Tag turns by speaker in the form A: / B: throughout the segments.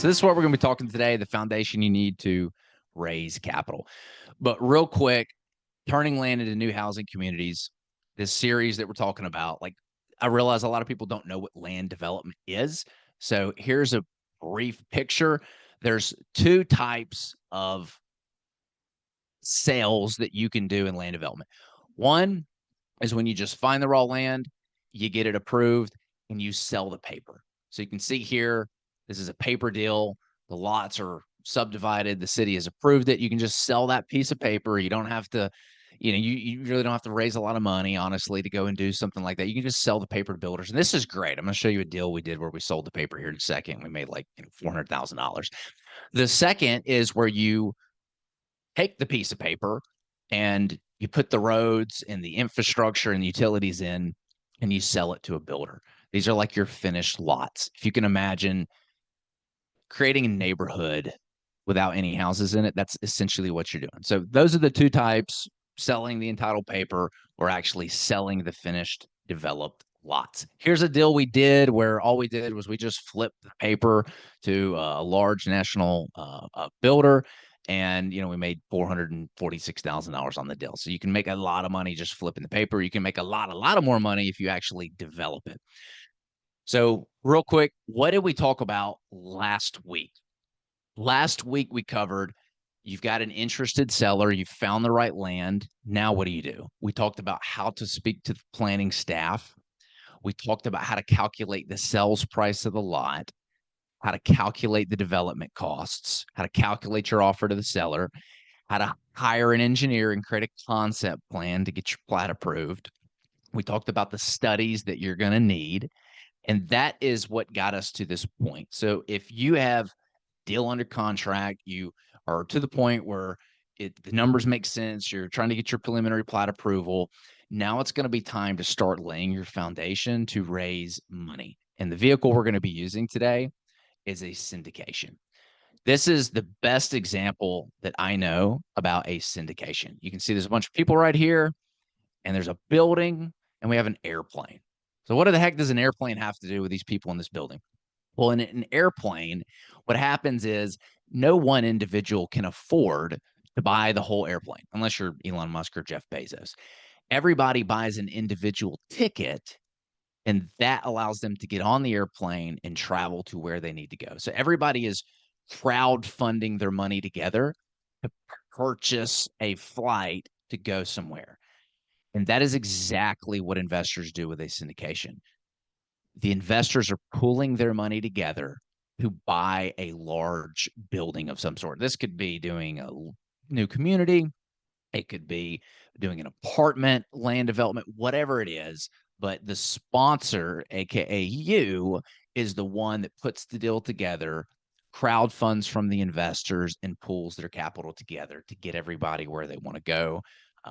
A: So this is what we're going to be talking today, the foundation you need to raise capital. But real quick, turning land into new housing communities, this series that we're talking about, like I realize a lot of people don't know what land development is. So here's a brief picture. There's two types of sales that you can do in land development. One is when you just find the raw land, you get it approved, and you sell the paper. So you can see here, this is a paper deal. The lots are subdivided. The city has approved it. You can just sell that piece of paper. You don't have to, you really don't have to raise a lot of money, honestly, to go and do something like that. You can just sell the paper to builders. And this is great. I'm going to show you a deal we did where we sold the paper here in a second. We made like $400,000. The second is where you take the piece of paper and you put the roads and the infrastructure and the utilities in, and you sell it to a builder. These are like your finished lots. If you can imagine creating a neighborhood without any houses in it, that's essentially what you're doing. So those are the two types: selling the entitled paper or actually selling the finished developed lots. Here's a deal we did where all we did was we just flipped the paper to a large national builder. And, we made $446,000 on the deal. So you can make a lot of money just flipping the paper. You can make a lot of more money if you actually develop it. So real quick, what did we talk about last week? Last week we covered, you've got an interested seller, you've found the right land. Now what do? We talked about how to speak to the planning staff. We talked about how to calculate the sales price of the lot, how to calculate the development costs, how to calculate your offer to the seller, how to hire an engineer and create a concept plan to get your plat approved. We talked about the studies that you're going to need. And that is what got us to this point. So if you have deal under contract, you are to the point where the numbers make sense, you're trying to get your preliminary plat approval, now it's going to be time to start laying your foundation to raise money. And the vehicle we're going to be using today is a syndication. This is the best example that I know about a syndication. You can see there's a bunch of people right here, and there's a building, and we have an airplane. So what the heck does an airplane have to do with these people in this building? Well, in an airplane, what happens is no one individual can afford to buy the whole airplane unless you're Elon Musk or Jeff Bezos. Everybody buys an individual ticket, and that allows them to get on the airplane and travel to where they need to go. So everybody is crowdfunding their money together to purchase a flight to go somewhere. And that is exactly what investors do with a syndication. The investors are pooling their money together to buy a large building of some sort. This could be doing a new community. It could be doing an apartment, land development, whatever it is. But the sponsor, aka you, is the one that puts the deal together, crowd funds from the investors, and pools their capital together to get everybody where they want to go,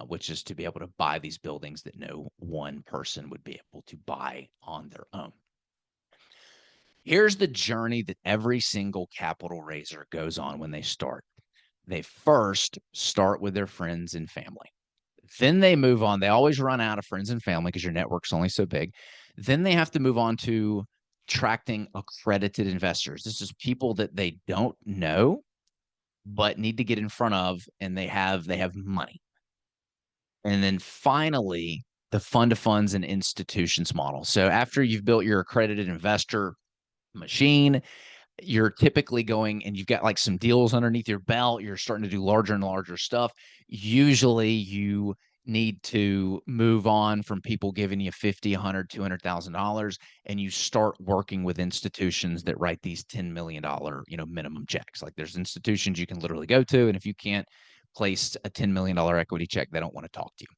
A: which is to be able to buy these buildings that no one person would be able to buy on their own. Here's the journey that every single capital raiser goes on when they start. They first start with their friends and family. Then they move on. They always run out of friends and family because your network's only so big. Then they have to move on to attracting accredited investors. This is people that they don't know, but need to get in front of, and they have money. And then finally, the fund of funds and institutions model. So after you've built your accredited investor machine, you're typically going and you've got like some deals underneath your belt. You're starting to do larger and larger stuff. Usually you need to move on from people giving you $50, $100, $200,000, and you start working with institutions that write these $10 million, minimum checks. Like there's institutions you can literally go to, and if you can't place a $10 million equity check, they don't want to talk to you.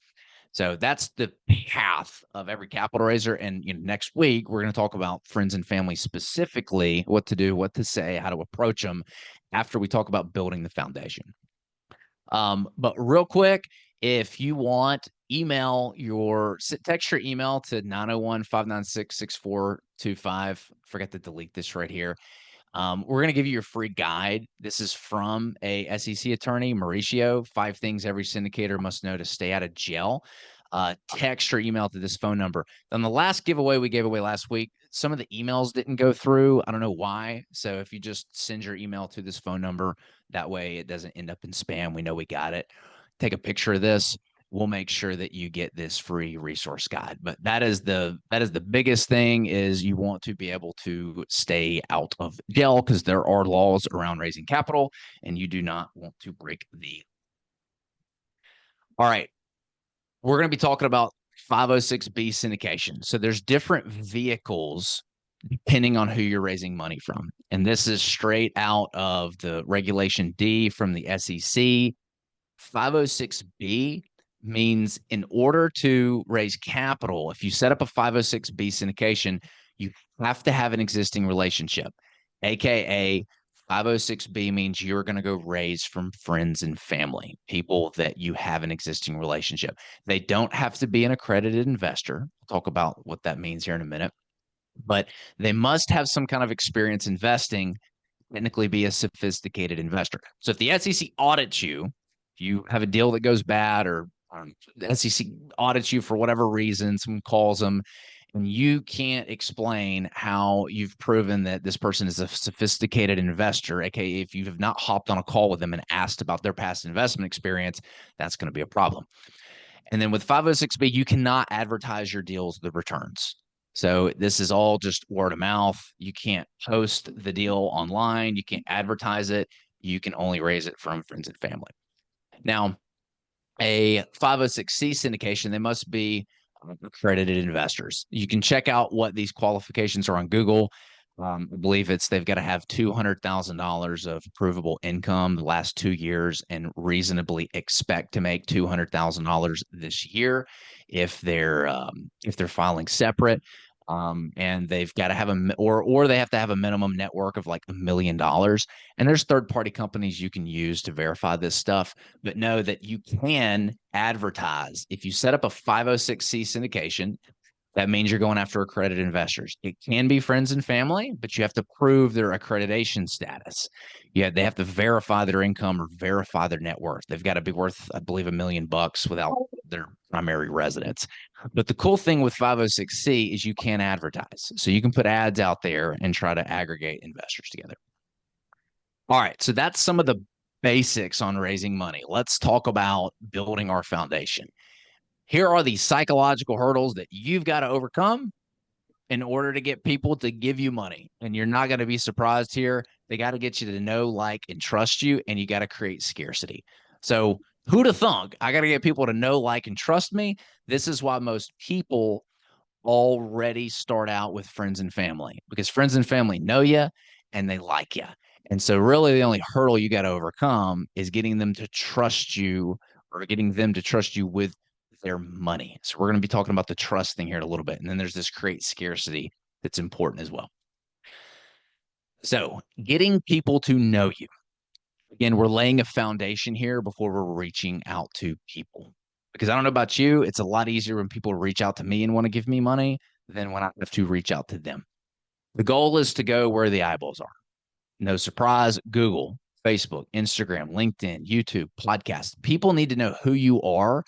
A: So that's the path of every capital raiser. And next week, we're going to talk about friends and family specifically, what to do, what to say, how to approach them after we talk about building the foundation. But real quick, if you want, text your email to 901-596-6425. Forgot to delete this right here. We're going to give you your free guide. This is from a SEC attorney, Mauricio, 5 things every syndicator must know to stay out of jail. text or email to this phone number. Then the last giveaway we gave away last week, some of the emails didn't go through. I don't know why. So if you just send your email to this phone number, that way it doesn't end up in spam. We know we got it. Take a picture of this. We'll make sure that you get this free resource guide. But that is the biggest thing, is you want to be able to stay out of jail, because there are laws around raising capital and you do not want to break the. All right. We're going to be talking about 506B syndication. So there's different vehicles depending on who you're raising money from. And this is straight out of the Regulation D from the SEC. 506B means, in order to raise capital, if you set up a 506B syndication, you have to have an existing relationship, aka 506B means you're going to go raise from friends and family, people that you have an existing relationship. They don't have to be an accredited investor. We'll talk about what that means here in a minute, but they must have some kind of experience investing, technically be a sophisticated investor. So if the SEC audits you, if you have a deal that goes bad, or the SEC audits you for whatever reason, someone calls them, and you can't explain how you've proven that this person is a sophisticated investor, aka if you have not hopped on a call with them and asked about their past investment experience, that's going to be a problem. And then with 506B, you cannot advertise your deals, the returns. So this is all just word of mouth. You can't post the deal online. You can't advertise it. You can only raise it from friends and family. Now, a 506C syndication, they must be accredited investors. You can check out what these qualifications are on Google. I believe they've got to have $200,000 of provable income the last 2 years and reasonably expect to make $200,000 this year if they're filing separate. And they've got to have or they have to have a minimum net worth of like $1 million. And there's third-party companies you can use to verify this stuff, but know that you can advertise. If you set up a 506C syndication, that means you're going after accredited investors. It can be friends and family, but you have to prove their accreditation status. Yeah, they have to verify their income or verify their net worth. They've got to be worth, I believe, $1 million without their primary residence. But the cool thing with 506C is you can advertise. So you can put ads out there and try to aggregate investors together. All right, so that's some of the basics on raising money. Let's talk about building our foundation. Here are the psychological hurdles that you've got to overcome in order to get people to give you money. And you're not going to be surprised here. They got to get you to know, like, and trust you, and you got to create scarcity. So who'd have thunk? I got to get people to know, like, and trust me. This is why most people already start out with friends and family, because friends and family know you and they like you. And so really the only hurdle you got to overcome is getting them to trust you, or getting them to trust you with their money. So we're going to be talking about the trust thing here in a little bit. And then there's this create scarcity that's important as well. So getting people to know you. Again, we're laying a foundation here before we're reaching out to people. Because I don't know about you, it's a lot easier when people reach out to me and want to give me money than when I have to reach out to them. The goal is to go where the eyeballs are. No surprise, Google, Facebook, Instagram, LinkedIn, YouTube, podcasts. People need to know who you are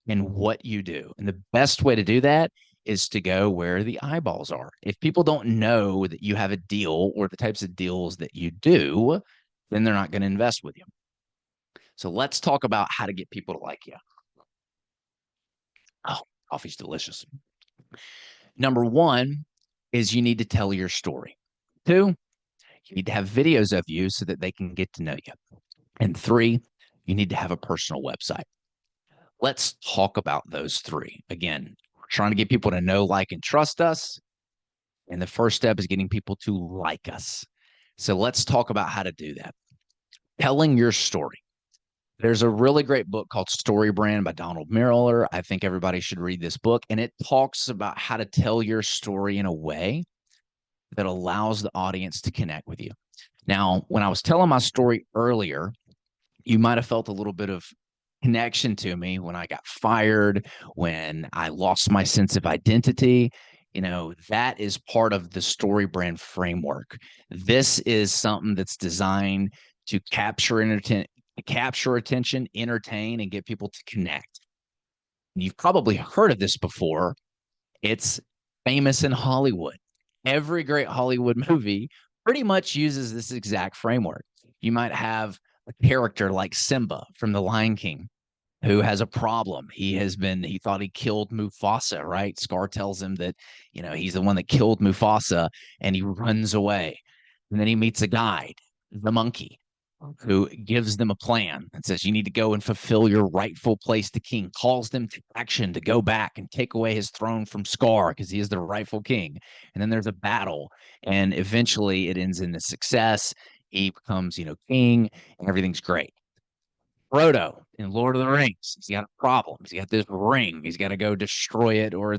A: and what you do. And the best way to do that is to go where the eyeballs are. If people don't know that you have a deal or the types of deals that you do, then they're not going to invest with you. So let's talk about how to get people to like you. Oh, coffee's delicious. Number one is you need to tell your story. 2, you need to have videos of you so that they can get to know you. And 3, you need to have a personal website. Let's talk about those 3. Again, we're trying to get people to know, like, and trust us. And the first step is getting people to like us. So let's talk about how to do that. Telling your story. There's a really great book called Story Brand by Donald Miller. I think everybody should read this book. And it talks about how to tell your story in a way that allows the audience to connect with you. Now, when I was telling my story earlier, you might have felt a little bit of connection to me when I got fired, when I lost my sense of identity. You know, that is part of the Story Brand framework. This is something that's designed to capture attention, entertain, and get people to connect. You've probably heard of this before. It's famous in Hollywood. Every great Hollywood movie pretty much uses this exact framework. You might have a character like Simba from The Lion King who has a problem. He thought he killed Mufasa, right? Scar tells him that, he's the one that killed Mufasa, and he runs away. And then he meets a guide, the monkey, who gives them a plan and says, you need to go and fulfill your rightful place to king, calls them to action to go back and take away his throne from Scar because he is the rightful king. And then there's a battle, and eventually it ends in the success. He becomes, king, and everything's great. Frodo in Lord of the Rings, he's got a problem. He's got this ring. He's got to go destroy it, or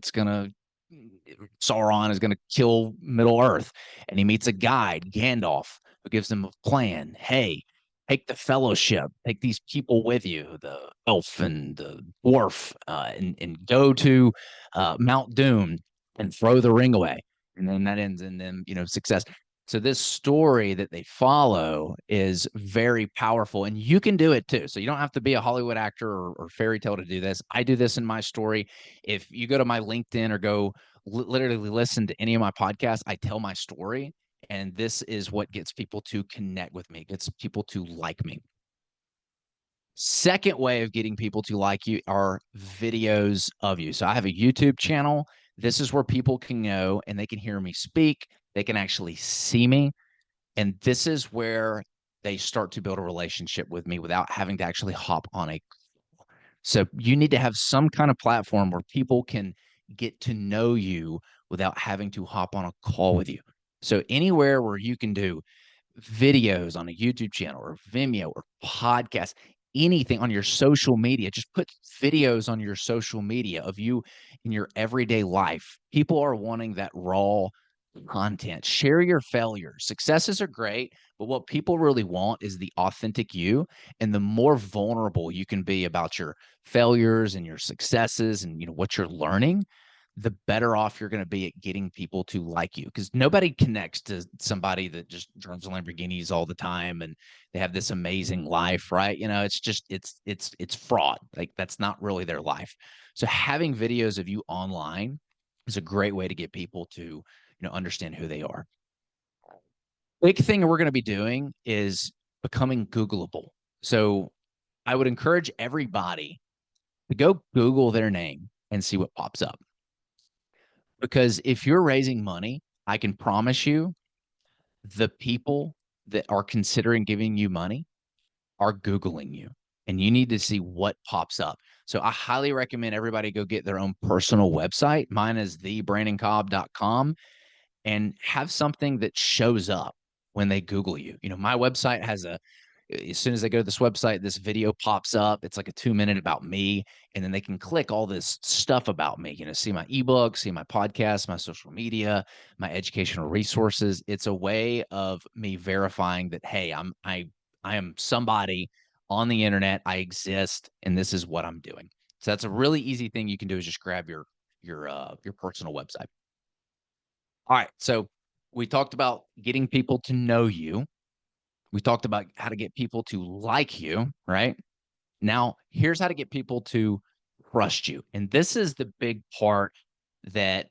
A: Sauron is gonna kill Middle Earth. And he meets a guide, Gandalf, who gives him a plan. Hey, take the Fellowship, take these people with you, the elf and the dwarf, and go to Mount Doom and throw the ring away. And then that ends in them, success. So this story that they follow is very powerful, and you can do it too. So you don't have to be a Hollywood actor or fairy tale to do this. I do this in my story. If you go to my LinkedIn or go literally listen to any of my podcasts, I tell my story, and this is what gets people to connect with me, gets people to like me. Second way of getting people to like you are videos of you. So I have a YouTube channel. This is where people can go and they can hear me speak. They can actually see me. And this is where they start to build a relationship with me without having to actually hop on a call. So you need to have some kind of platform where people can get to know you without having to hop on a call with you. So anywhere where you can do videos on a YouTube channel or Vimeo or podcast, anything on your social media, just put videos on your social media of you in your everyday life. People are wanting that raw content. Share your failures. Successes are great, but what people really want is the authentic you. And the more vulnerable you can be about your failures and your successes and what you're learning, the better off you're going to be at getting people to like you, because nobody connects to somebody that just drives Lamborghinis all the time and they have this amazing life, right? It's just it's fraud. Like, that's not really their life. So having videos of you online is a great way to get people to understand who they are. Big thing we're going to be doing is becoming Googleable. So I would encourage everybody to go Google their name and see what pops up. Because if you're raising money, I can promise you the people that are considering giving you money are Googling you, and you need to see what pops up. So I highly recommend everybody go get their own personal website. Mine is thebrandoncobb.com, and have something that shows up when they Google you. My website has as soon as they go to this website, this video pops up. It's like a 2-minute about me. And then they can click all this stuff about me, see my ebook, see my podcast, my social media, my educational resources. It's a way of me verifying that, hey, I am somebody on the internet. I exist, and this is what I'm doing. So that's a really easy thing you can do, is just grab your personal website. All right. So we talked about getting people to know you. We talked about how to get people to like you, right? Now, here's how to get people to trust you. And this is the big part that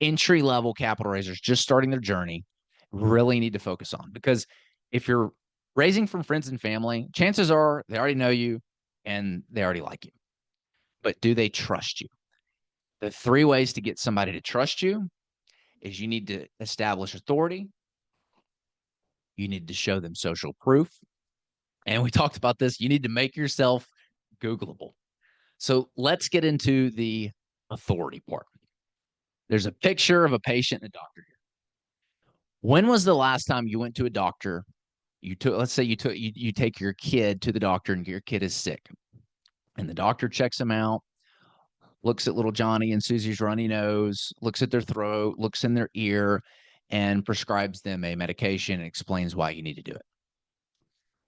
A: entry-level capital raisers just starting their journey really need to focus on. Because if you're raising from friends and family, chances are they already know you and they already like you. But do they trust you? The 3 ways to get somebody to trust you is you need to establish authority, you need to show them social proof, and we talked about this, you need to make yourself Googleable. So let's get into the authority part. There's a picture of a patient and a doctor here. When was the last time you went to a doctor? Let's say you take your kid to the doctor and your kid is sick, and the doctor checks him out, looks at little Johnny and Susie's runny nose, looks at their throat, looks in their ear, and prescribes them a medication and explains why you need to do it.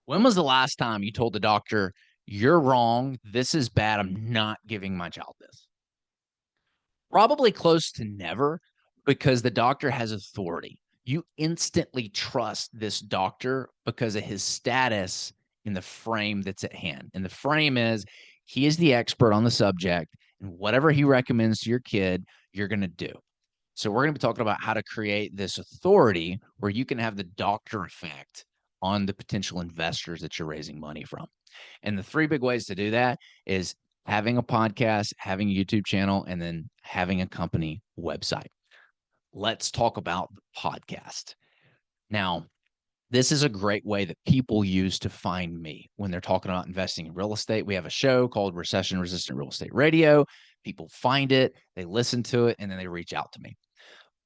A: When was the last time you told the doctor, you're wrong, this is bad, I'm not giving my child this? Probably close to never, because the doctor has authority. You instantly trust this doctor because of his status in the frame that's at hand. And the frame is He is the expert on the subject, and whatever he recommends to your kid, you're going to do. So we're going to be talking about how to create this authority where you can have the doctor effect on the potential investors that you're raising money from. And the three big ways to do that is having a podcast, having a YouTube channel, and then having a company website. Let's talk about the podcast. Now, this is a great way that people use to find me when they're talking about investing in real estate. We have a show called Recession Resistant Real Estate Radio. People find it, they listen to it, and then they reach out to me.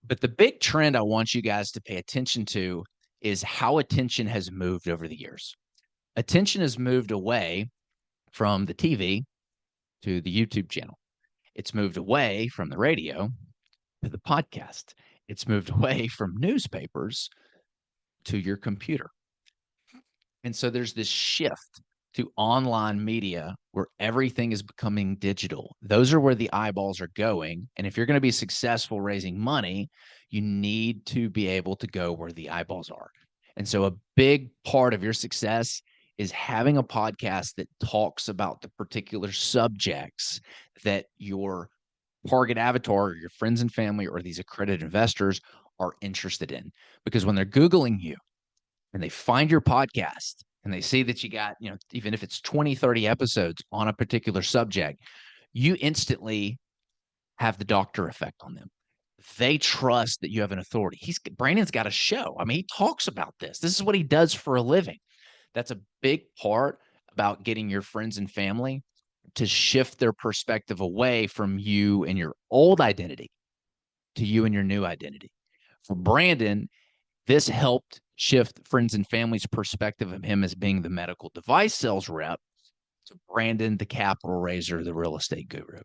A: But the big trend I want you guys to pay attention to is how attention has moved over the years. Attention has moved away from the TV to the YouTube channel. It's moved away from the radio to the podcast. It's moved away from newspapers to your computer. And so there's this shift to online media where everything is becoming digital. Those are where the eyeballs are going. And if you're going to be successful raising money, you need to be able to go where the eyeballs are. And so a big part of your success is having a podcast that talks about the particular subjects that your target avatar, or your friends and family, or these accredited investors are interested in. Because when they're Googling you and they find your podcast and they see that you got, even if it's 20, 30 episodes on a particular subject, you instantly have the doctor effect on them. They trust that you have an authority. Brandon's got a show. I mean, he talks about this. This is what he does for a living. That's a big part about getting your friends and family to shift their perspective away from you and your old identity to you and your new identity. For Brandon, this helped shift friends and family's perspective of him as being the medical device sales rep to Brandon, the capital raiser, the real estate guru.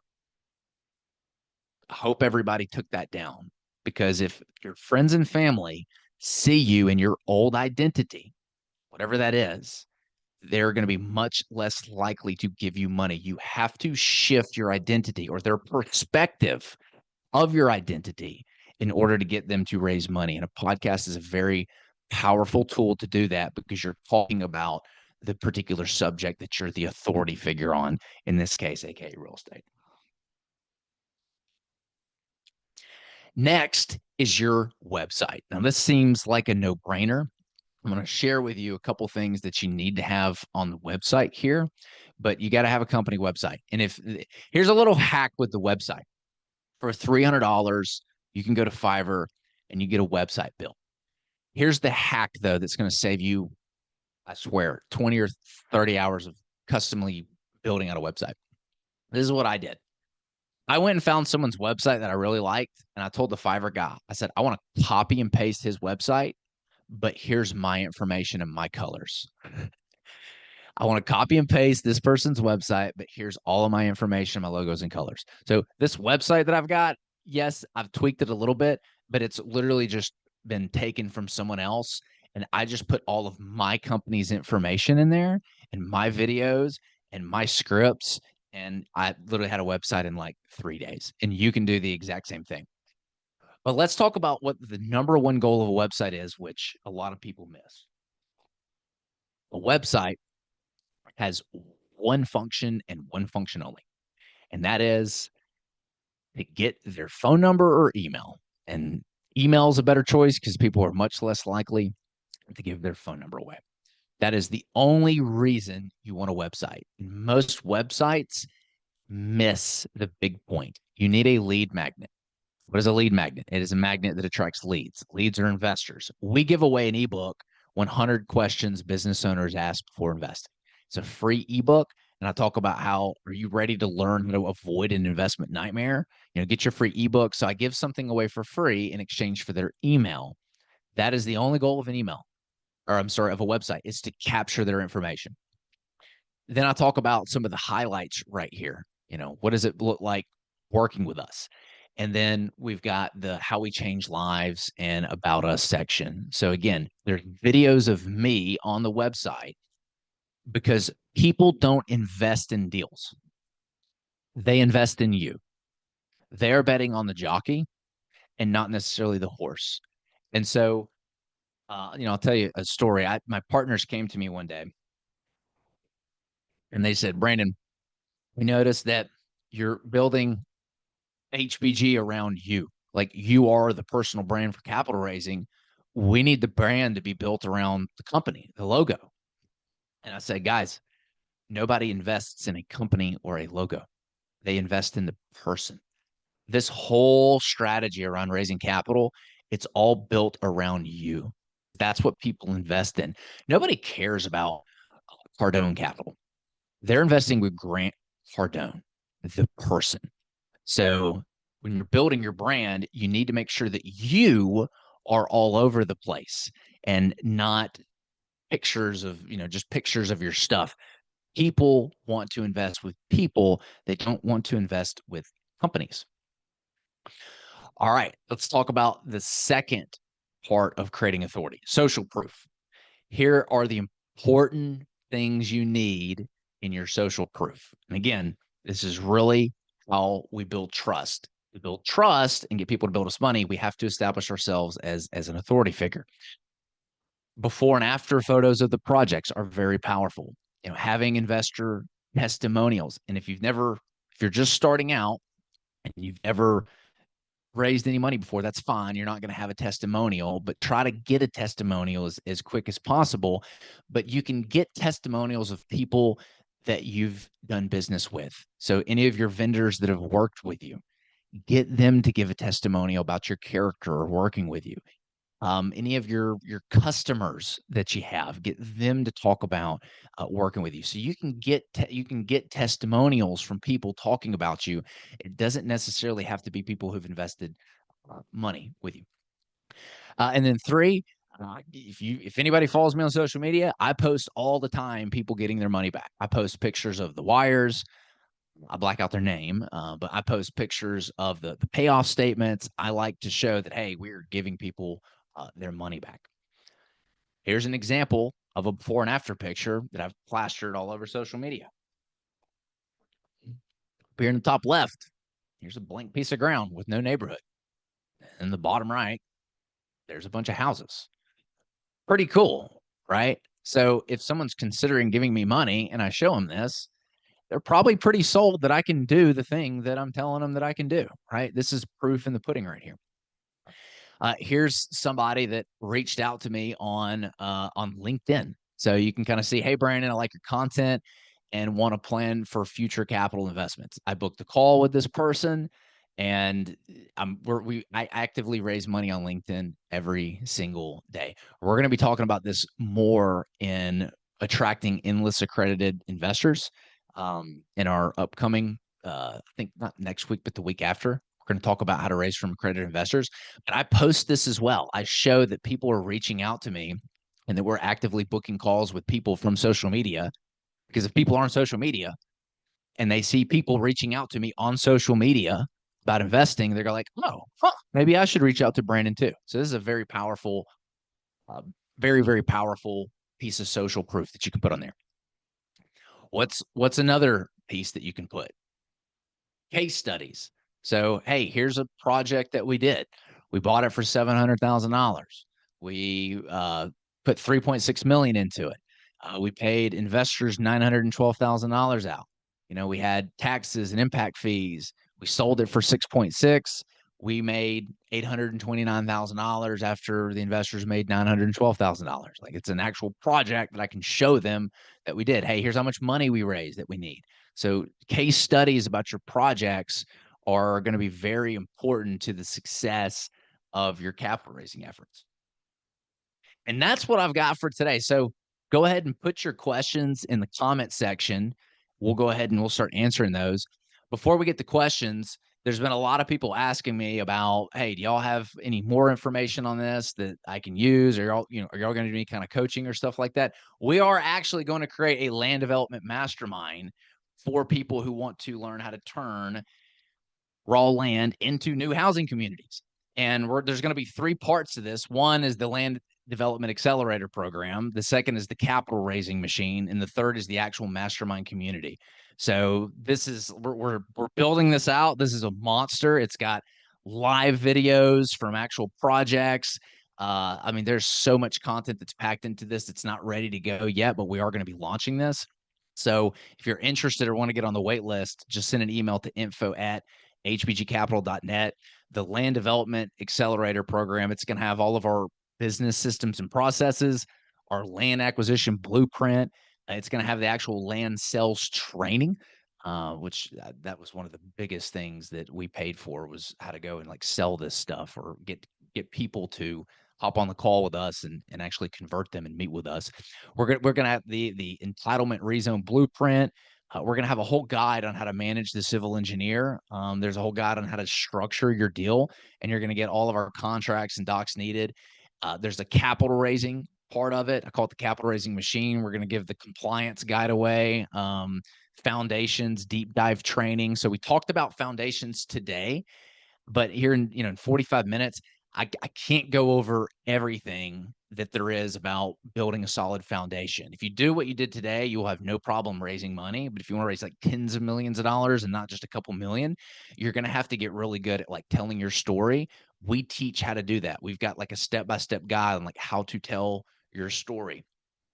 A: I hope everybody took that down, because if your friends and family see you in your old identity, whatever that is, they're going to be much less likely to give you money. You have to shift your identity or their perspective of your identity in order to get them to raise money. And a podcast is a very powerful tool to do that, because you're talking about the particular subject that you're the authority figure on, in this case, aka real estate. Next is your website. Now, this seems like a no-brainer. I'm going to share with you a couple things that you need to have on the website here, but you got to have a company website. And here's a little hack with the website. For $300, you can go to Fiverr and you get a website built. Here's the hack, though, that's going to save you, I swear, 20 or 30 hours of customly building out a website. This is what I did. I went and found someone's website that I really liked, and I told the Fiverr guy, I said, I want to copy and paste his website, but here's my information and my colors. I want to copy and paste this person's website, but here's all of my information, my logos and colors. So this website that I've got, yes, I've tweaked it a little bit, but it's literally just been taken from someone else. And I just put all of my company's information in there and my videos and my scripts. And I literally had a website in like 3 days. And you can do the exact same thing. But let's talk about what the number one goal of a website is, which a lot of people miss. A website has one function and one function only, and that is to get their phone number or email. And email is a better choice because people are much less likely to give their phone number away. That is the only reason you want a website. And most websites miss the big point. You need a lead magnet. What is a lead magnet? It is a magnet that attracts leads. Leads are investors. We give away an ebook, 100 questions business owners ask before investing. It's a free ebook, and I talk about how, are you ready to learn how to avoid an investment nightmare? Get your free ebook. So I give something away for free in exchange for their email. That is the only goal of an email, or I'm sorry, of a website, is to capture their information. Then I talk about some of the highlights right here. What does it look like working with us? And then we've got the how we change lives and about us section. So again, there's videos of me on the website, because people don't invest in deals. They invest in you. They're betting on the jockey and not necessarily the horse. And so, I'll tell you a story. My partners came to me one day and they said, Brandon, We notice that you're building HBG around you. Like you are the personal brand for capital raising. We need the brand to be built around the company, the logo. And I say, guys, nobody invests in a company or a logo. They invest in the person. This whole strategy around raising capital, it's all built around you. That's what people invest in. Nobody cares about Cardone Capital. They're investing with Grant Cardone, the person. So when you're building your brand, you need to make sure that you are all over the place and not pictures of, just pictures of your stuff. People want to invest with people. They don't want to invest with companies. All right, let's talk about the second part of creating authority, social proof. Here are the important things you need in your social proof. And again, this is really how we build trust. To build trust and get people to build us money, we have to establish ourselves as an authority figure. Before and after photos of the projects are very powerful. Having investor testimonials. And if you're just starting out and you've never raised any money before, that's fine. You're not going to have a testimonial, but try to get a testimonial as quick as possible. But you can get testimonials of people that you've done business with. So any of your vendors that have worked with you, get them to give a testimonial about your character or working with you. Any of your customers that you have, get them to talk about working with you. So you can get testimonials from people talking about you. It doesn't necessarily have to be people who've invested money with you. And then three, if anybody follows me on social media, I post all the time people getting their money back. I post pictures of the wires. I black out their name, but I post pictures of the payoff statements. I like to show that, hey, we're giving people their money back. Here's an example of a before and after picture that I've plastered all over social media. Up here in the top left, here's a blank piece of ground with no neighborhood. In the bottom right, there's a bunch of houses. Pretty cool, right? So if someone's considering giving me money and I show them this, they're probably pretty sold that I can do the thing that I'm telling them that I can do, right? This is proof in the pudding right here. Here's somebody that reached out to me on LinkedIn. So you can kind of see, hey, Brandon, I like your content and want to plan for future capital investments. I booked a call with this person, and I actively raise money on LinkedIn every single day. We're going to be talking about this more in attracting endless accredited investors in our upcoming, I think not next week, but the week after. We're going to talk about how to raise from accredited investors. But I post this as well. I show that people are reaching out to me and that we're actively booking calls with people from social media. Because if people are on social media and they see people reaching out to me on social media about investing, they're like, oh, maybe I should reach out to Brandon too. So this is a very powerful, very, very powerful piece of social proof that you can put on there. What's another piece that you can put? Case studies. So, hey, here's a project that we did. We bought it for $700,000. We put $3.6 million into it. We paid investors $912,000 out. We had taxes and impact fees. We sold it for 6.6. We made $829,000 after the investors made $912,000. Like, it's an actual project that I can show them that we did. Hey, here's how much money we raised that we need. So case studies about your projects are going to be very important to the success of your capital raising efforts. And that's what I've got for today. So go ahead and put your questions in the comment section. We'll go ahead and we'll start answering those. Before we get to questions, there's been a lot of people asking me about, hey, do y'all have any more information on this that I can use? Or are y'all going to do any kind of coaching or stuff like that? We are actually going to create a land development mastermind for people who want to learn how to turn raw land into new housing communities. And there's going to be three parts to this. One is the Land Development Accelerator program. The second is the capital raising machine. And the third is the actual mastermind community. So this is, we're building this out. This is a monster. It's got live videos from actual projects. I mean, there's so much content that's packed into this. It's not ready to go yet, but we are going to be launching this. So if you're interested or want to get on the wait list, just send an email to info@hbgcapital.net. The Land Development Accelerator program, it's going to have all of our business systems and processes, our land acquisition blueprint. It's going to have the actual land sales training, which that was one of the biggest things that we paid for, was how to go and like sell this stuff or get people to hop on the call with us and actually convert them and meet with us. We're gonna have the entitlement rezone blueprint. We're gonna have a whole guide on how to manage the civil engineer. There's a whole guide on how to structure your deal, and you're gonna get all of our contracts and docs needed. There's a capital raising part of it. I call it the capital raising machine. We're gonna give the compliance guide away. Foundations, deep dive training. So we talked about foundations today, but here in 45 minutes, I can't go over everything that there is about building a solid foundation. If you do what you did today, you'll have no problem raising money. But if you want to raise like tens of millions of dollars and not just a couple million, you're going to have to get really good at like telling your story. We teach how to do that. We've got like a step-by-step guide on like how to tell your story.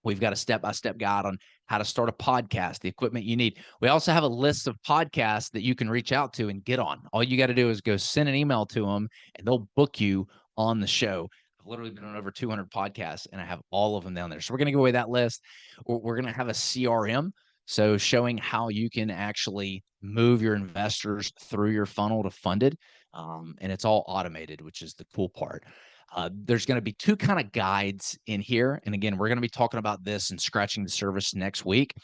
A: We've got a step-by-step guide on how to start a podcast, the equipment you need. We also have a list of podcasts that you can reach out to and get on. All you got to do is go send an email to them and they'll book you on the show. I've literally been on over 200 podcasts and I have all of them down there. So we're going to go away that list. We're going to have a CRM. So showing how you can actually move your investors through your funnel to funded. And it's all automated, which is the cool part. There's going to be two kind of guides in here. And again, we're going to be talking about this and scratching the surface next week,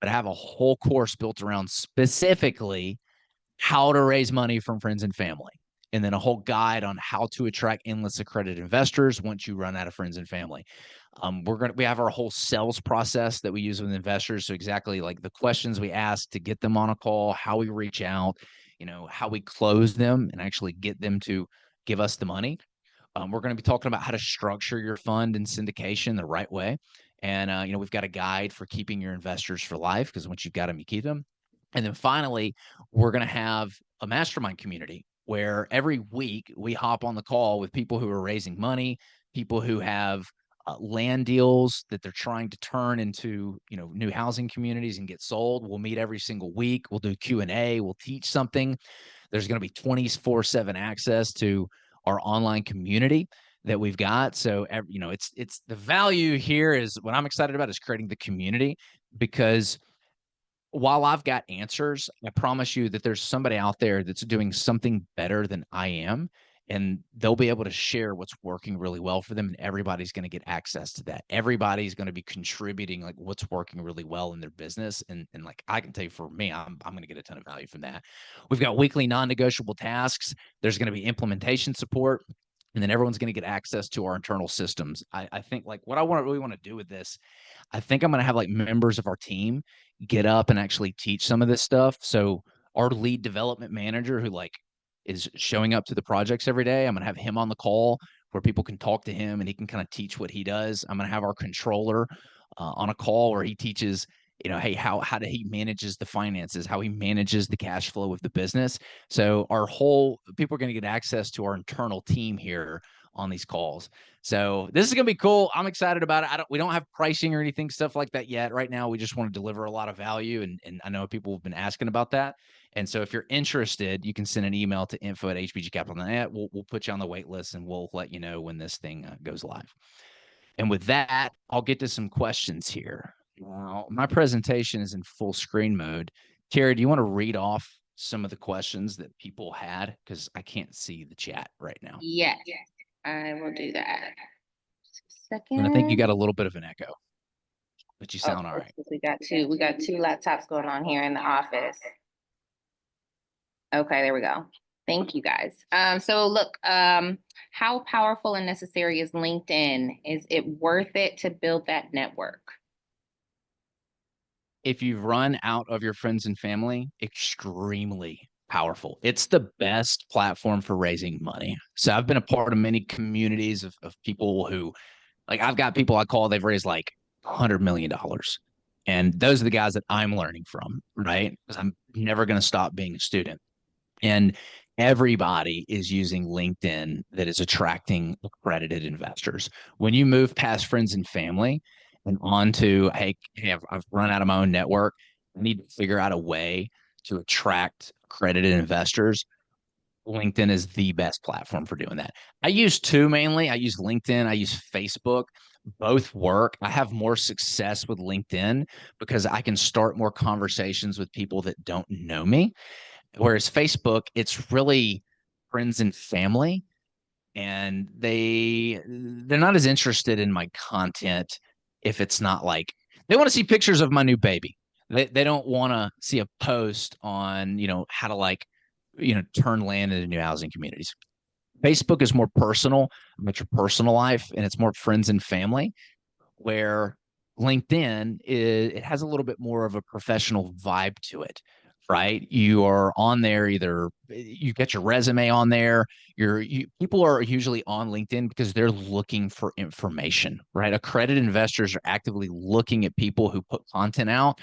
A: but I have a whole course built around specifically how to raise money from friends and family. And then a whole guide on how to attract endless accredited investors once you run out of friends and family. We have our whole sales process that we use with investors. So exactly like the questions we ask to get them on a call, how we reach out, how we close them and actually get them to give us the money. We're going to be talking about how to structure your fund and syndication the right way. And, we've got a guide for keeping your investors for life, because once you've got them, you keep them. And then finally, we're going to have a mastermind community where every week we hop on the call with people who are raising money, people who have land deals that they're trying to turn into, new housing communities and get sold. We'll meet every single week. We'll do Q&A. We'll teach something. There's going to be 24/7 access to our online community that we've got. So, it's the value here is what I'm excited about is creating the community, because while I've got answers, I promise you that there's somebody out there that's doing something better than I am, and they'll be able to share what's working really well for them, and everybody's going to get access to that. Everybody's going to be contributing like what's working really well in their business, and like I can tell you, for me, I'm going to get a ton of value from that. We've got weekly non-negotiable tasks. There's going to be implementation support, and then everyone's going to get access to our internal systems. I think like what I really want to do with this, I think I'm going to have like members of our team get up and actually teach some of this stuff. So our lead development manager, who like is showing up to the projects every day, I'm going to have him on the call where people can talk to him and he can kind of teach what he does. I'm going to have our controller on a call where he teaches, hey, how do he manages the finances, how he manages the cash flow of the business. So people are going to get access to our internal team here on these calls. So this is going to be cool. I'm excited about it. We don't have pricing or anything, stuff like that yet. Right now, we just want to deliver a lot of value. And I know people have been asking about that. And so if you're interested, you can send an email to info@hbgcapital.net. We'll put you on the wait list and we'll let you know when this thing goes live. And with that, I'll get to some questions here. Now, my presentation is in full screen mode. Terry, do you want to read off some of the questions that people had? Because I can't see the chat right now.
B: Yes, I will do that. Second.
A: And I think you got a little bit of an echo, but you sound all right.
B: We got two laptops going on here in the office. Okay, there we go. Thank you guys. So look, how powerful and necessary is LinkedIn? Is it worth it to build that network?
A: If you've run out of your friends and family, extremely powerful. It's the best platform for raising money. So I've been a part of many communities of people who, like, I've got people I call, they've raised like $100 million. And those are the guys that I'm learning from, right? Because I'm never going to stop being a student. And everybody is using LinkedIn that is attracting accredited investors. When you move past friends and family and on to, hey, I've run out of my own network. I need to figure out a way to attract accredited investors. LinkedIn is the best platform for doing that. I use two mainly. I use LinkedIn, I use Facebook. Both work. I have more success with LinkedIn because I can start more conversations with people that don't know me. Whereas Facebook, it's really friends and family, and they're not as interested in my content if it's not like they want to see pictures of my new baby. They don't want to see a post on, how to turn land into new housing communities. Facebook is more personal about your personal life, and it's more friends and family, where LinkedIn it has a little bit more of a professional vibe to it, right? You are on there, either you get your resume on there. People are usually on LinkedIn because they're looking for information, right? Accredited investors are actively looking at people who put content out,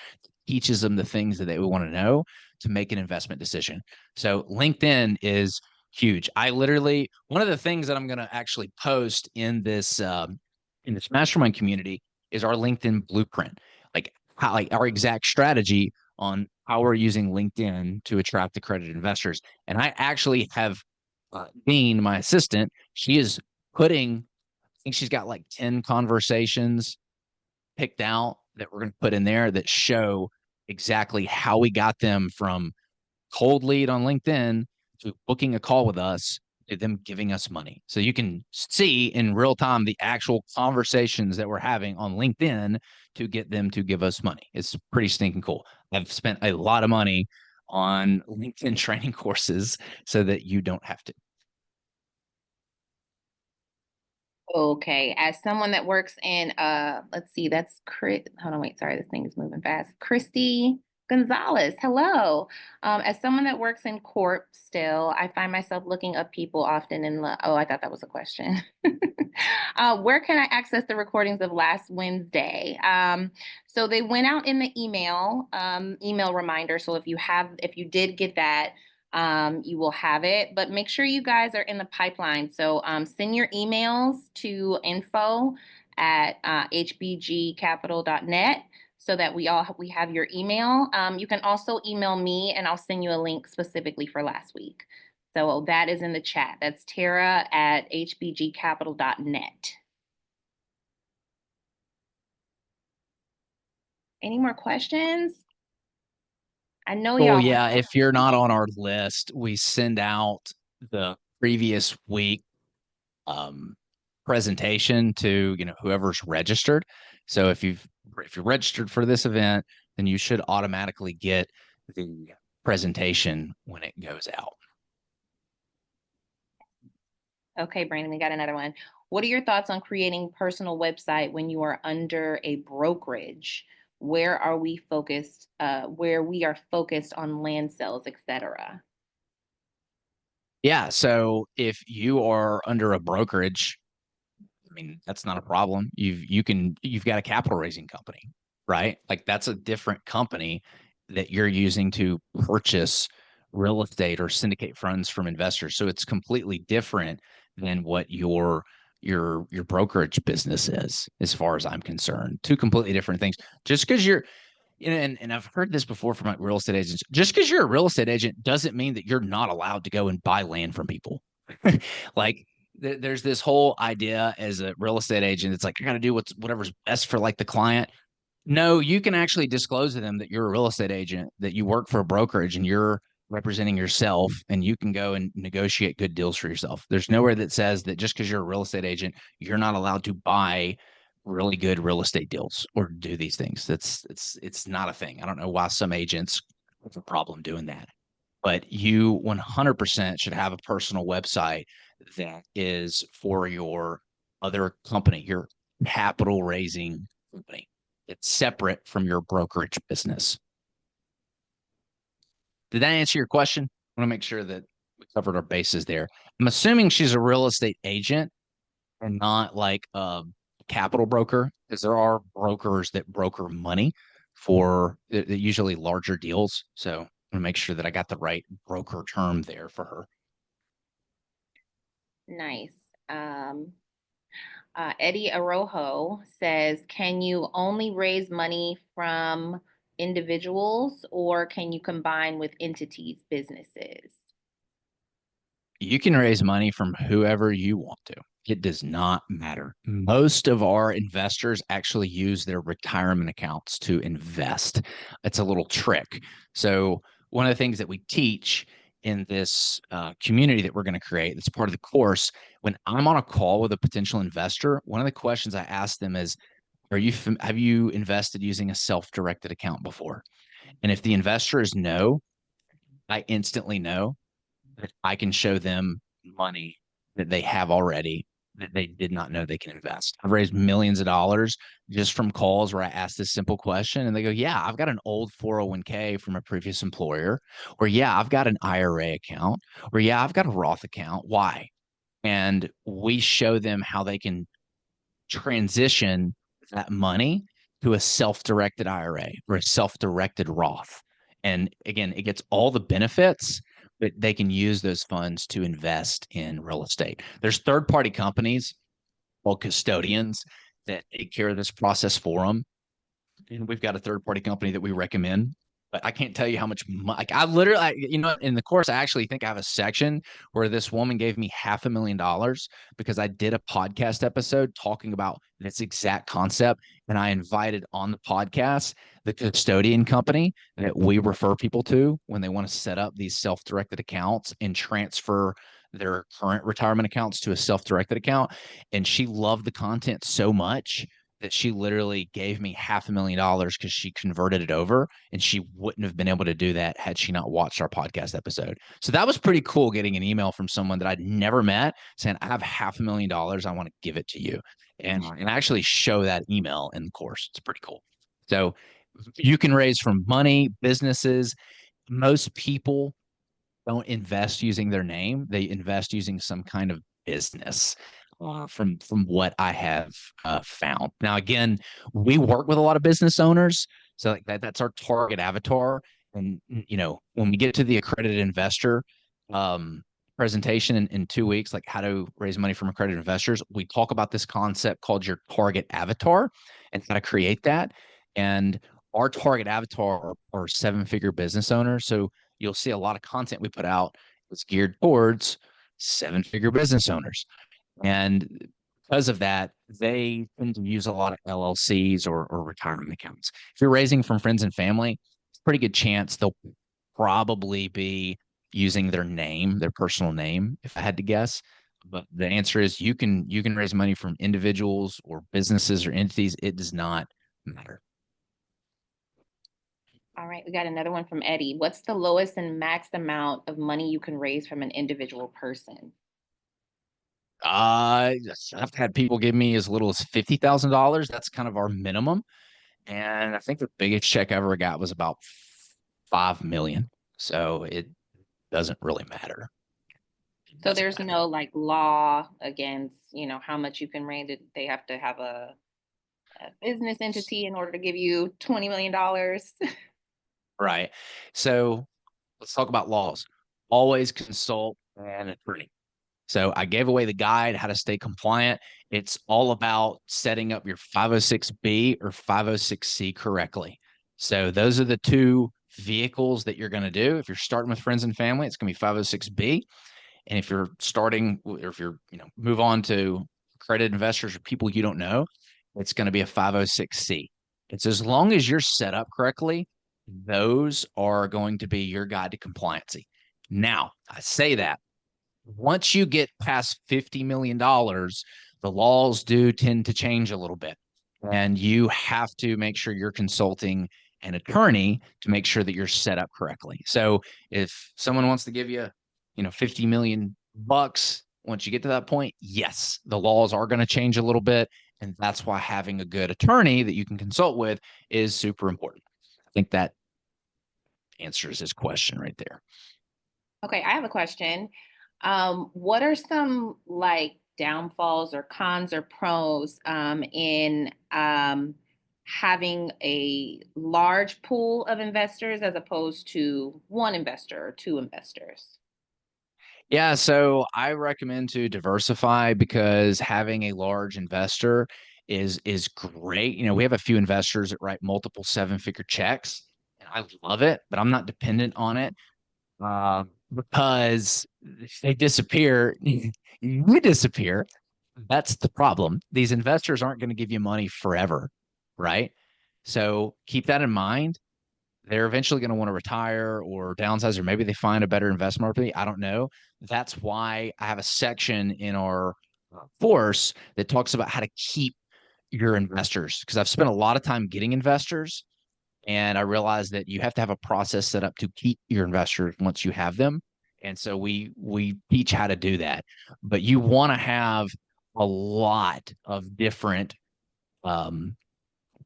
A: teaches them the things that they would want to know to make an investment decision. So LinkedIn is huge. One of the things that I'm going to actually post in this mastermind community is our LinkedIn blueprint, like our exact strategy on how we're using LinkedIn to attract accredited investors. And I actually have Dean, my assistant, she is putting, I think she's got like 10 conversations picked out that we're going to put in there that show exactly how we got them from cold lead on LinkedIn to booking a call with us to them giving us money. So you can see in real time the actual conversations that we're having on LinkedIn to get them to give us money. It's pretty stinking cool. I've spent a lot of money on LinkedIn training courses so that you don't have to.
B: Okay, as someone that works in let's see, that's Chris. Hold on, wait, sorry, this thing is moving fast. Christy Gonzalez, hello. As someone that works in corp still, I find myself looking up people often oh, I thought that was a question. Where can I access the recordings of last Wednesday? So they went out in the email reminder. So if you did get that, you will have it, but make sure you guys are in the pipeline. So send your emails to info@, hbgcapital.net so that we have your email. You can also email me and I'll send you a link specifically for last week. So that is in the chat. That's Tara@hbgcapital.net. Any more questions? I know
A: Oh,
B: y'all.
A: yeah. If you're not on our list, we send out the previous week presentation to whoever's registered. So if you're registered for this event, then you should automatically get the presentation when it goes out.
B: Okay, Brandon, we got another one. What are your thoughts on creating personal website when you are under a brokerage? Where are we focused? Where we are focused on land sales, etc.
A: Yeah. So if you are under a brokerage, I mean, that's not a problem. You've got a capital raising company, right? Like that's a different company that you're using to purchase real estate or syndicate funds from investors. So it's completely different than what your brokerage business is, as far as I'm concerned. Two completely different things. Just because and I've heard this before from like real estate agents, just because you're a real estate agent doesn't mean that you're not allowed to go and buy land from people. Like there's this whole idea as a real estate agent. It's like, I got to do whatever's best for like the client. No, you can actually disclose to them that you're a real estate agent, that you work for a brokerage and you're representing yourself, and you can go and negotiate good deals for yourself. There's nowhere that says that just because you're a real estate agent, you're not allowed to buy really good real estate deals or do these things. It's not a thing. I don't know why some agents have a problem doing that, but you 100% should have a personal website that is for your other company, your capital raising company. It's separate from your brokerage business. Did that answer your question? I want to make sure that we covered our bases there. I'm assuming she's a real estate agent and not like a capital broker, because there are brokers that broker money for usually larger deals. So I want to make sure that I got the right broker term there for her.
B: Nice. Eddie Arojo says, can you only raise money from individuals or can you combine with entities, businesses?
A: You can raise money from whoever you want to. It does not matter. Most of our investors actually use their retirement accounts to invest. It's a little trick. So, one of the things that we teach in this community that we're going to create, that's part of the course, when I'm on a call with a potential investor, one of the questions I ask them is, have you invested using a self-directed account before? And if the investor is no, I instantly know that I can show them money that they have already that they did not know they can invest. I've raised millions of dollars just from calls where I ask this simple question and they go, yeah, I've got an old 401k from a previous employer, or yeah, I've got an IRA account, or yeah, I've got a Roth account. Why? And we show them how they can transition that money to a self-directed IRA or a self-directed Roth. And again, it gets all the benefits, but they can use those funds to invest in real estate. There's third-party companies called custodians that take care of this process for them. And we've got a third-party company that we recommend. But I can't tell you how much like I literally, in the course, I actually think I have a section where this woman gave me $500,000 because I did a podcast episode talking about this exact concept. And I invited on the podcast the custodian company that we refer people to when they want to set up these self-directed accounts and transfer their current retirement accounts to a self-directed account. And she loved the content so much that she literally gave me $500,000 because she converted it over, and she wouldn't have been able to do that had she not watched our podcast episode. So that was pretty cool, getting an email from someone that I'd never met saying, I have $500,000. I want to give it to you. And I actually show that email in the course. It's pretty cool. So you can raise from money, businesses. Most people don't invest using their name. They invest using some kind of business. From what I have found. Now, again, we work with a lot of business owners, so like that's our target avatar. And when we get to the accredited investor presentation in 2 weeks, like how to raise money from accredited investors, we talk about this concept called your target avatar and how to create that. And our target avatar are seven-figure business owners. So you'll see a lot of content we put out is geared towards seven-figure business owners. And because of that, they tend to use a lot of LLCs or retirement accounts. If you're raising from friends and family, it's a pretty good chance they'll probably be using their name, their personal name, if I had to guess. But the answer is you can raise money from individuals or businesses or entities. It does not matter.
B: All right, we got another one from Eddie. What's the lowest and max amount of money you can raise from an individual person?
A: I've had people give me as little as $50,000. That's kind of our minimum. And I think the biggest check I ever got was about 5 million. So it doesn't really matter.
B: So there's no like law against, how much you can raise it. They have to have a business entity in order to give you $20 million.
A: Right. So let's talk about laws. Always consult an attorney. So I gave away the guide, how to stay compliant. It's all about setting up your 506B or 506C correctly. So those are the two vehicles that you're going to do. If you're starting with friends and family, it's going to be 506B. And if you're starting, or if you're, move on to accredited investors or people you don't know, it's going to be a 506C. It's as long as you're set up correctly, those are going to be your guide to compliancy. Now, I say that once you get past $50 million, the laws do tend to change a little bit. And you have to make sure you're consulting an attorney to make sure that you're set up correctly. So if someone wants to give you, 50 million bucks, once you get to that point, yes, the laws are going to change a little bit. And that's why having a good attorney that you can consult with is super important. I think that answers his question right there.
B: Okay, I have a question. What are some like downfalls or cons or pros in having a large pool of investors as opposed to one investor or two investors?
A: Yeah, so I recommend to diversify because having a large investor is great. You know, we have a few investors that write multiple seven-figure checks, and I love it, but I'm not dependent on it because if they disappear, you disappear. That's the problem. These investors aren't going to give you money forever, right? So keep that in mind. They're eventually going to want to retire or downsize, or maybe they find a better investment opportunity. I don't know. That's why I have a section in our course that talks about how to keep your investors, because I've spent a lot of time getting investors, and I realized that you have to have a process set up to keep your investors once you have them. And so we teach how to do that. But you want to have a lot of different um,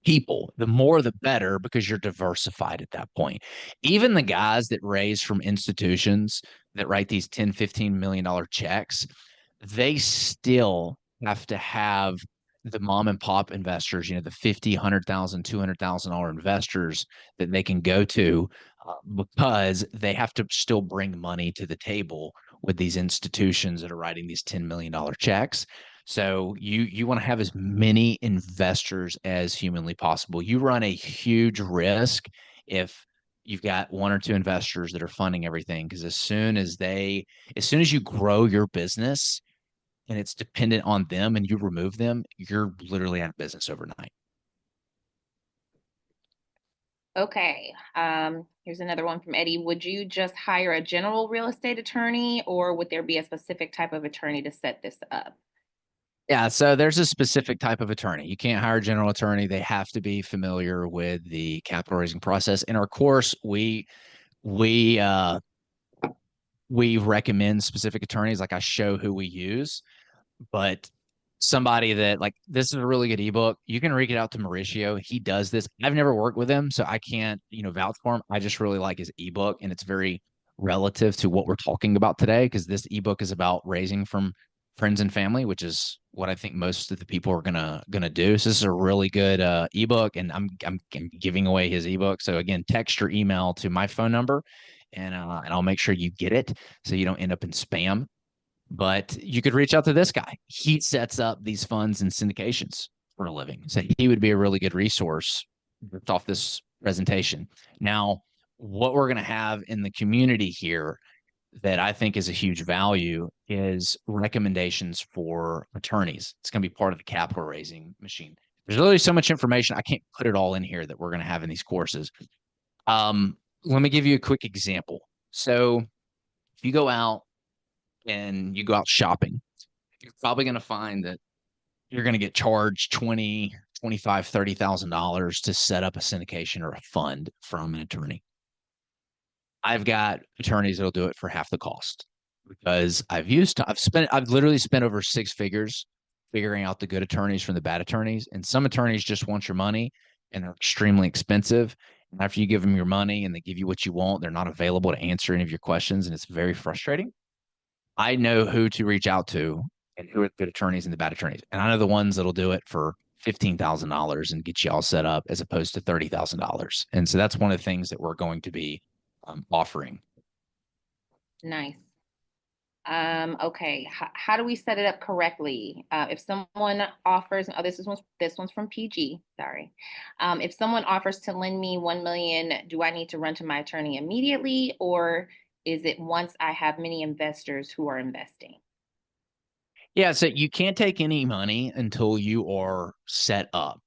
A: people. The more the better, because you're diversified at that point. Even the guys that raise from institutions that write these 10, $15 million checks, they still have to have the mom and pop investors, you know, the 50, 100,000, $200,000 investors that they can go to because they have to still bring money to the table with these institutions that are writing these $10 million checks. So you want to have as many investors as humanly possible. You run a huge risk if you've got one or two investors that are funding everything, because as soon as you grow your business and it's dependent on them and you remove them, you're literally out of business overnight.
B: Okay. Here's another one from Eddie. Would you just hire a general real estate attorney, or would there be a specific type of attorney to set this up?
A: Yeah, so there's a specific type of attorney. You can't hire a general attorney. They have to be familiar with the capital raising process. In our course, we uh we recommend specific attorneys. Like I show who we use, but somebody that like this is a really good ebook. You can reach it out to Mauricio. He does this. I've never worked with him, so I can't, vouch for him. I just really like his ebook, and it's very relative to what we're talking about today because this ebook is about raising from friends and family, which is what I think most of the people are gonna do. So this is a really good ebook, and I'm giving away his ebook. So again, text your email to my phone number, and I'll make sure you get it so you don't end up in spam. But you could reach out to this guy. He sets up these funds and syndications for a living. So he would be a really good resource off this presentation. Now, what we're going to have in the community here that I think is a huge value is recommendations for attorneys. It's going to be part of the capital raising machine. There's literally so much information. I can't put it all in here that we're going to have in these courses. Let me give you a quick example. So if you go out and you go out shopping, you're probably going to find that you're going to get charged 20, 25, $30,000 to set up a syndication or a fund from an attorney. I've got attorneys that'll do it for half the cost because I've literally spent over six figures figuring out the good attorneys from the bad attorneys. And some attorneys just want your money and they're extremely expensive. And after you give them your money and they give you what you want, they're not available to answer any of your questions. And it's very frustrating. I know who to reach out to and who are the good attorneys and the bad attorneys. And I know the ones that'll do it for $15,000 and get you all set up as opposed to $30,000. And so that's one of the things that we're going to be offering.
B: Nice. Okay. How do we set it up correctly? If someone offers, oh, this one's from PG. Sorry. If someone offers to lend me 1 million, do I need to run to my attorney immediately, or is it once I have many investors who are investing?
A: Yeah, so you can't take any money until you are set up,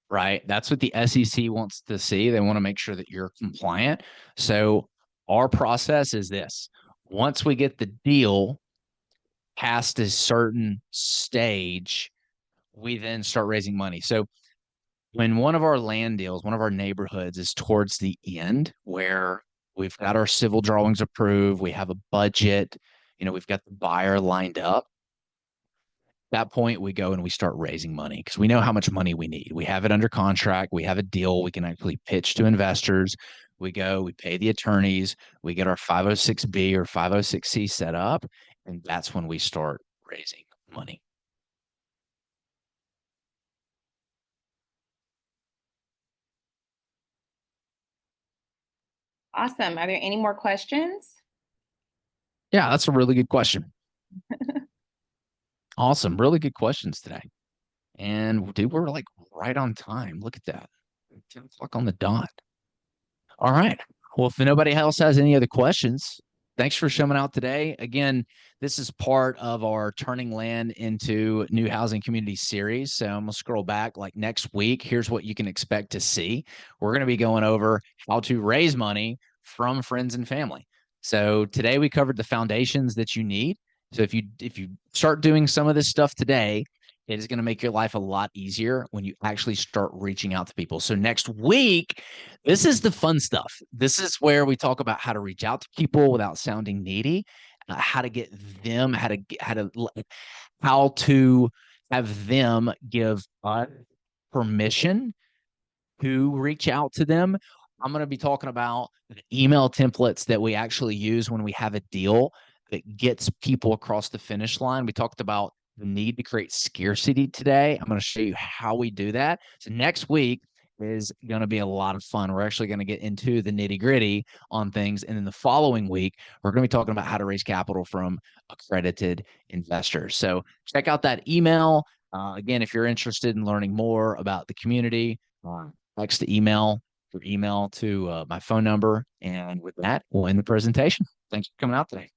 A: right? That's what the SEC wants to see. They want to make sure that you're compliant. So our process is this. Once we get the deal past a certain stage, we then start raising money. So when one of our land deals, one of our neighborhoods is towards the end where we've got our civil drawings approved, we have a budget, we've got the buyer lined up. At that point, we go and we start raising money because we know how much money we need. We have it under contract. We have a deal. We can actually pitch to investors. We go, we pay the attorneys, we get our 506B or 506C set up, and that's when we start raising money.
B: Awesome. Are there any more questions?
A: Yeah, that's a really good question. Awesome. Really good questions today. And dude, we're like right on time. Look at that. 10 o'clock on the dot. All right. Well, if nobody else has any other questions, thanks for showing out today. Again, this is part of our Turning Land into New Housing Community series. So I'm going to scroll back like next week. Here's what you can expect to see. We're going to be going over how to raise money from friends and family. So today we covered the foundations that you need. So if you start doing some of this stuff today, it is going to make your life a lot easier when you actually start reaching out to people. So next week, this is the fun stuff. This is where we talk about how to reach out to people without sounding needy, how to get them, how to have them give us permission to reach out to them. I'm going to be talking about the email templates that we actually use when we have a deal that gets people across the finish line. We talked about the need to create scarcity today. I'm going to show you how we do that. So next week is going to be a lot of fun. We're actually going to get into the nitty gritty on things. And then the following week, we're going to be talking about how to raise capital from accredited investors. So check out that email. Again, if you're interested in learning more about the community, text to email your email to my phone number. And with that, we'll end the presentation. Thanks for coming out today.